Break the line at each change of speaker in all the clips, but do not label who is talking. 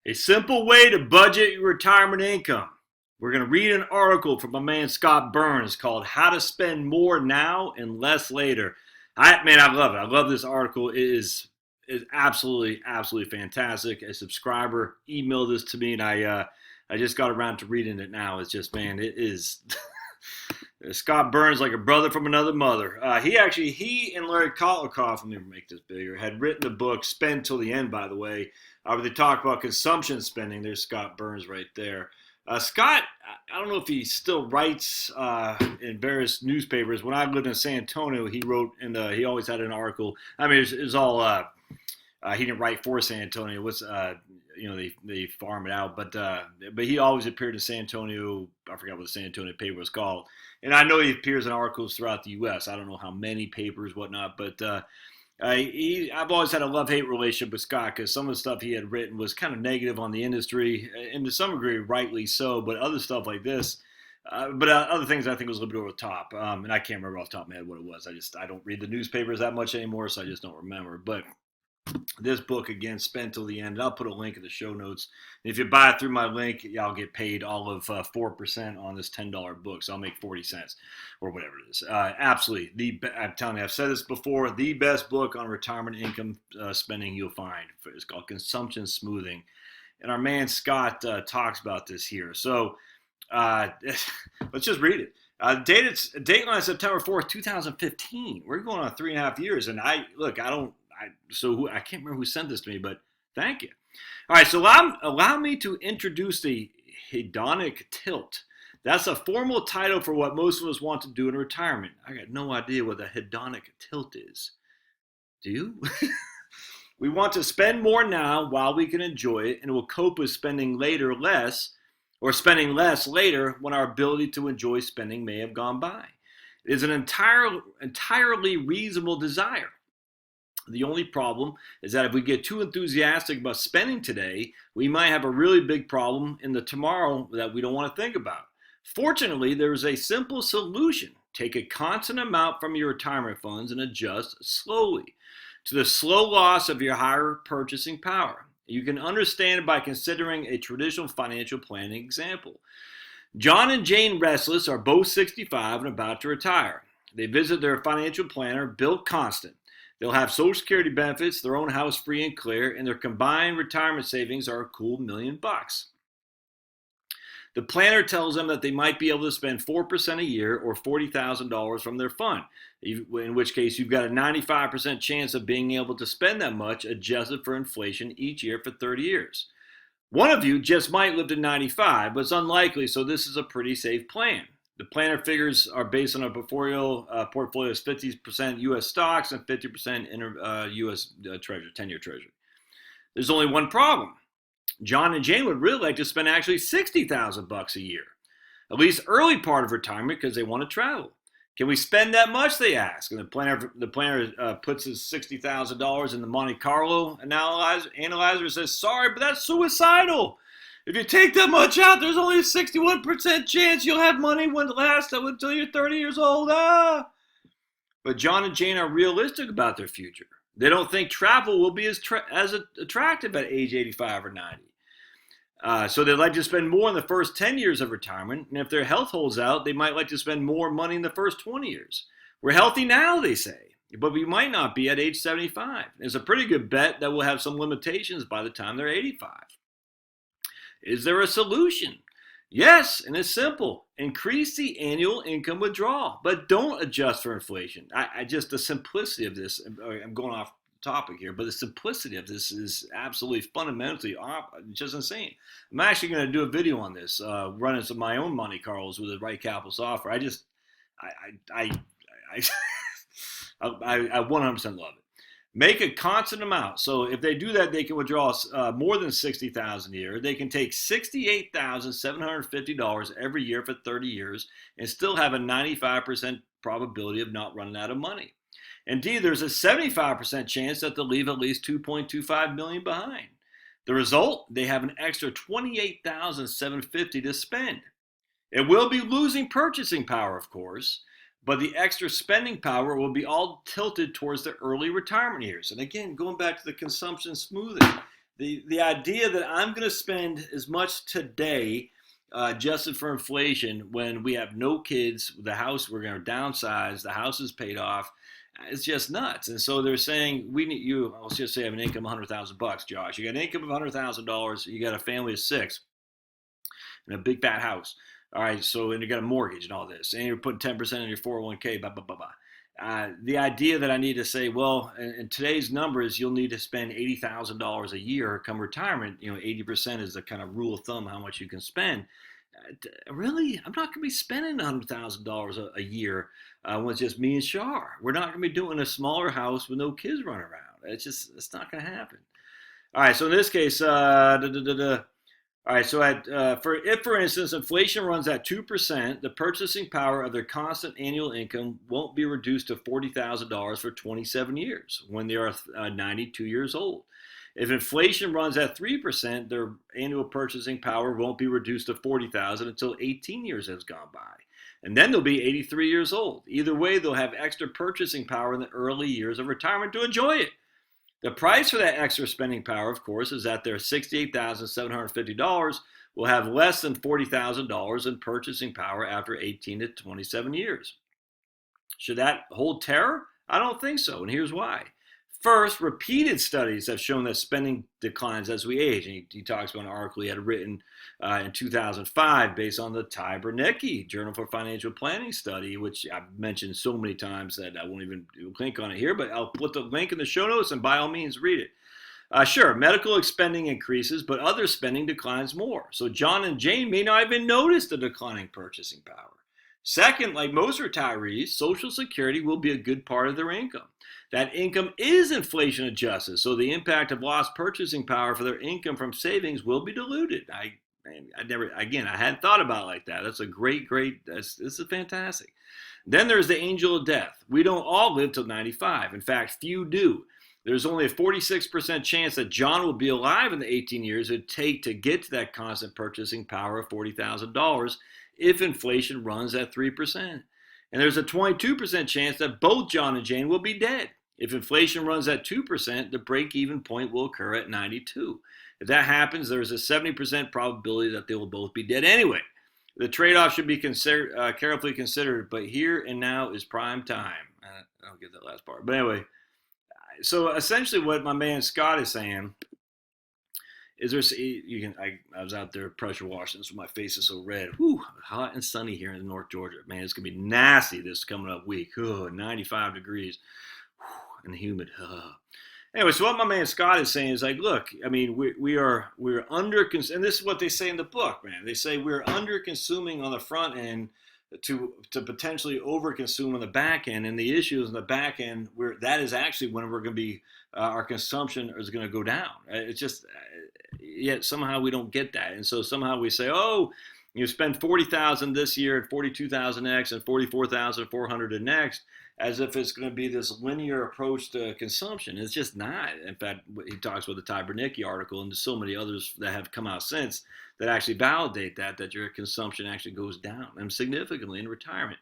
A simple way to budget your retirement income. We're going to read an article from my man Scott Burns called How to Spend More Now and Less Later. I love it. I love this article. It is absolutely fantastic. A subscriber emailed this to me, and I just got around to reading it now. It's just, man, it is Scott Burns, like a brother from another mother. He and Larry Kotlikov, let me make this bigger, had written the book Spend Till the End, by the way, where they talk about consumption spending. There's Scott Burns right there. Scott, I don't know if he still writes in various newspapers. When I lived in San Antonio, he wrote, and he always had an article. I mean, it was all, he didn't write for San Antonio. It was, they farm it out. But he always appeared in San Antonio. I forgot what the San Antonio paper was called. And I know he appears in articles throughout the U.S. I don't know how many papers, whatnot, but I've always had a love-hate relationship with Scott because some of the stuff he had written was kind of negative on the industry, and to some degree, rightly so, but other stuff like this, other things I think was a little bit over the top, and I can't remember off the top of my head what it was. I don't read the newspapers that much anymore, so I just don't remember, but this book, again, Spend Till the End. And I'll put a link in the show notes. And if you buy it through my link, y'all get paid all of 4% on this $10 book. So I'll make 40 cents or whatever it is. Absolutely. I'm telling you, I've said this before, the best book on retirement income spending you'll find. It's called Consumption Smoothing. And our man Scott talks about this here. So let's just read it. Dateline September 4th, 2015. We're going on 3.5 years. And I can't remember who sent this to me, but thank you. All right, so allow me to introduce the Hedonic Tilt. That's a formal title for what most of us want to do in retirement. I got no idea what the Hedonic Tilt is. Do you? We want to spend more now while we can enjoy it, and we'll cope with spending less later when our ability to enjoy spending may have gone by. It is an entirely reasonable desire. The only problem is that if we get too enthusiastic about spending today, we might have a really big problem in the tomorrow that we don't want to think about. Fortunately, there is a simple solution. Take a constant amount from your retirement funds and adjust slowly to the slow loss of your higher purchasing power. You can understand it by considering a traditional financial planning example. John and Jane Restless are both 65 and about to retire. They visit their financial planner, Bill Constant. They'll have Social Security benefits, their own house free and clear, and their combined retirement savings are a cool $1 million. The planner tells them that they might be able to spend 4% a year or $40,000 from their fund, in which case you've got a 95% chance of being able to spend that much adjusted for inflation each year for 30 years. One of you just might live to 95, but it's unlikely, so this is a pretty safe plan. The planner figures are based on a portfolio of 50% U.S. stocks and 50% U.S. Treasury, 10-year Treasury. There's only one problem. John and Jane would really like to spend actually $60,000 a year, at least early part of retirement, because they want to travel. Can we spend that much? They ask, and the planner puts his $60,000 in the Monte Carlo analyzer and says, "Sorry, but that's suicidal. If you take that much out, there's only a 61% chance you'll have money when it lasts until you're 30 years old." But John and Jane are realistic about their future. They don't think travel will be as attractive at age 85 or 90. So they'd like to spend more in the first 10 years of retirement, and if their health holds out, they might like to spend more money in the first 20 years. We're healthy now, they say, but we might not be at age 75. It's a pretty good bet that we'll have some limitations by the time they're 85. Is there a solution? Yes, and it's simple. Increase the annual income withdrawal, but don't adjust for inflation. The simplicity of this, I'm going off topic here, but the simplicity of this is absolutely fundamentally just insane. I'm actually going to do a video on this, running some of my own Monte Carlos with the right capital software. I 100% love it. Make a constant amount. So if they do that, they can withdraw more than $60,000 a year. They can take $68,750 every year for 30 years and still have a 95% probability of not running out of money. Indeed, there's a 75% chance that they'll leave at least $2.25 million behind. The result, they have an extra $28,750 to spend. It will be losing purchasing power, of course, but the extra spending power will be all tilted towards the early retirement years. And again, going back to the consumption smoothing, The idea that I'm going to spend as much today, adjusted for inflation, when we have no kids, the house we're going to downsize, the house is paid off. It's just nuts. And so they're saying we need you. Let's just say I have an income of $100,000, Josh. You got an income of $100,000. You got a family of six and a big fat house. All right. So and you got a mortgage and all this, and you're putting 10% in your 401k. Blah blah blah blah. The idea that I need to say, well, in today's numbers, you'll need to spend $80,000 a year come retirement. 80% is the kind of rule of thumb how much you can spend. Really, I'm not going to be spending $100,000 a year when it's just me and Shar. We're not going to be doing a smaller house with no kids running around. It's not going to happen. All right, so in this case, all right, so if, for instance, inflation runs at 2%, the purchasing power of their constant annual income won't be reduced to $40,000 for 27 years when they are 92 years old. If inflation runs at 3%, their annual purchasing power won't be reduced to $40,000 until 18 years has gone by. And then they'll be 83 years old. Either way, they'll have extra purchasing power in the early years of retirement to enjoy it. The price for that extra spending power, of course, is that their $68,750 will have less than $40,000 in purchasing power after 18 to 27 years. Should that hold terror? I don't think so, and here's why. First, repeated studies have shown that spending declines as we age. And he talks about an article he had written in 2005 based on the Ty-Bernanke Journal for Financial Planning study, which I've mentioned so many times that I won't even click on it here, but I'll put the link in the show notes and by all means read it. Sure, medical spending increases, but other spending declines more. So John and Jane may not even notice the declining purchasing power. Second, like most retirees, Social Security will be a good part of their income. That income is inflation adjusted, so the impact of lost purchasing power for their income from savings will be diluted. I hadn't thought about it like that. That's a great, this is fantastic. Then there's the angel of death. We don't all live till 95. In fact, few do. There's only a 46% chance that John will be alive in the 18 years it would take to get to that constant purchasing power of $40,000 if inflation runs at 3%. And there's a 22% chance that both John and Jane will be dead. If inflation runs at 2%, the break-even point will occur at 92. If that happens, there's a 70% probability that they will both be dead anyway. The trade-off should be carefully considered, but here and now is prime time. I don't get that last part. But anyway, so essentially what my man Scott is saying is I was out there pressure washing, so my face is so red. Whew, hot and sunny here in North Georgia. Man, it's going to be nasty this coming up week. 95 degrees. And humid. Anyway, so what my man Scott is saying is like, look, I mean, we're under, and this is what they say in the book, man. They say we're under consuming on the front end to potentially over consume on the back end, and the issue is on the back end that is actually when we're going to be our consumption is going to go down. It's just yet somehow we don't get that, and so somehow we say, oh, you spend $40,000 this year and $42,000 next and $44,400 the next, as if it's going to be this linear approach to consumption. It's just not. In fact, he talks about the Ty-Bernanke article and so many others that have come out since that actually validate that your consumption actually goes down and significantly in retirement.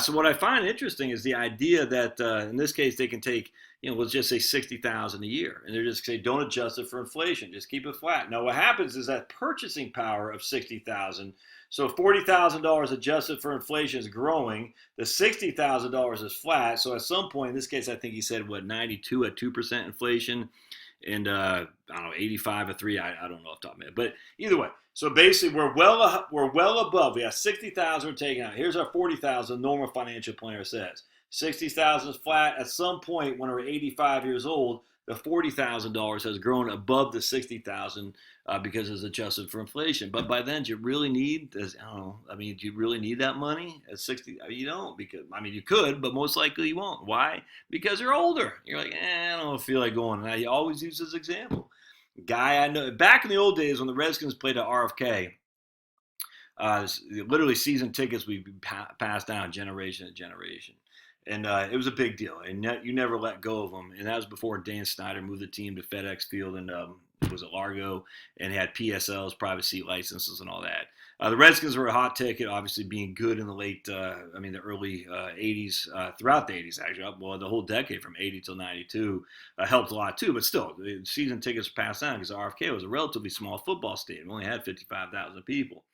So what I find interesting is the idea that in this case they can take, let's just say $60,000 a year, and they're just say don't adjust it for inflation, just keep it flat. Now what happens is that purchasing power of $60,000. So $40,000 adjusted for inflation is growing. The $60,000 is flat. So at some point, in this case, I think he said 92 at 2% inflation, and I don't know 85 at 3. I don't know off the top of my head, but either way. So basically, we're well above. We have 60,000 we're taking out. Here's our 40,000. Normal financial planner says 60,000 is flat. At some point, when we're 85 years old, the $40,000 has grown above the $60,000 because it's adjusted for inflation. But by then, do you really need? Do you really need that money at 60? You don't, because you could, but most likely you won't. Why? Because you're older. You're like, I don't feel like going. And I always use this example. Guy I know back in the old days when the Redskins played at RFK, literally season tickets we passed down generation to generation. And it was a big deal, and you never let go of them. And that was before Dan Snyder moved the team to FedEx Field, and was at Largo and had PSLs, private seat licenses, and all that. The Redskins were a hot ticket, obviously being good in the the early 80s, throughout the 80s, actually. Well, the whole decade from 80 till 92 helped a lot too. But still, the season tickets passed down because RFK was a relatively small football stadium. It only had 55,000 people.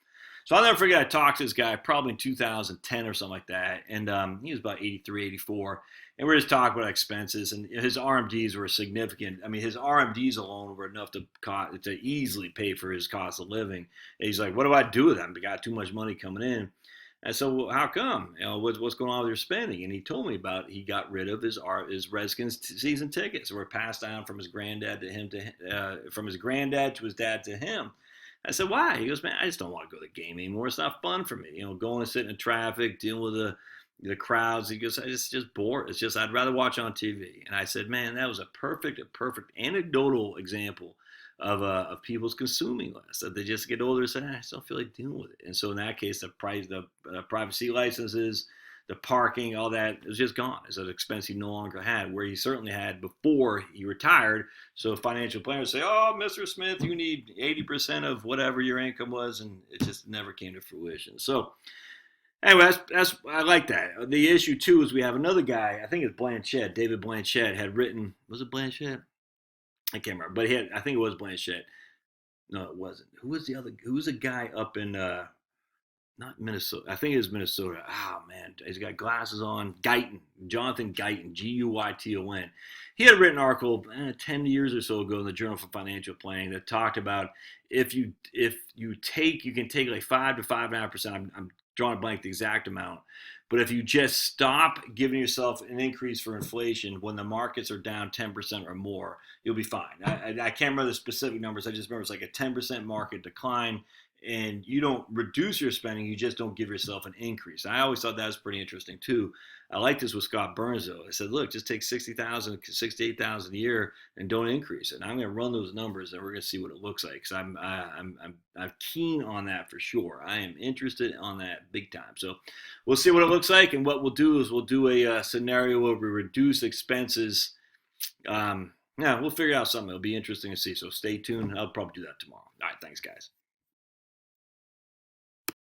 So I'll never forget, I talked to this guy probably in 2010 or something like that. And he was about 83, 84. And we were just talking about expenses. And his RMDs were significant. I mean, his RMDs alone were enough to easily pay for his cost of living. And he's like, what do I do with them? We got too much money coming in. And so, well, how come? What's going on with your spending? And he told me about he got rid of his Redskins season tickets. Were passed down from his granddad to him from his granddad to his dad to him. I said, why? He goes, man, I just don't want to go to the game anymore. It's not fun for me. Going and sitting in traffic, dealing with the crowds. He goes, I just bored. It's just I'd rather watch on TV. And I said, man, that was a perfect anecdotal example of people's consuming less. That they just get older and say, I just don't feel like dealing with it. And so in that case, the private seat licenses, the parking, all that was just gone. It's an expense he no longer had, where he certainly had before he retired. So financial planners say, oh, Mr. Smith, you need 80% of whatever your income was, and it just never came to fruition. So anyway, that's I like that. The issue, too, is we have another guy, I think it's Blanchett, David Blanchett, had written, was it Blanchett? I can't remember, but I think it was Blanchett. No, it wasn't. Who was the guy up in not Minnesota. I think it was Minnesota. Oh, man. He's got glasses on. Guyton. Jonathan Guyton. Guyton. He had written an article 10 years or so ago in the Journal for Financial Planning that talked about you can take like 5 to 5.5%. I'm drawing a blank the exact amount. But if you just stop giving yourself an increase for inflation when the markets are down 10% or more, you'll be fine. I can't remember the specific numbers. I just remember it's like a 10% market decline, and you don't reduce your spending, you just don't give yourself an increase. I always thought that was pretty interesting too. I like this with Scott Burns though. I said, look, just take 60,000, 68,000 a year and don't increase it. And I'm going to run those numbers and we're going to see what it looks like. Because I'm keen on that for sure. I am interested on that big time. So we'll see what it looks like. And what we'll do is we'll do a scenario where we reduce expenses. We'll figure out something. It'll be interesting to see. So stay tuned. I'll probably do that tomorrow. All right, thanks guys.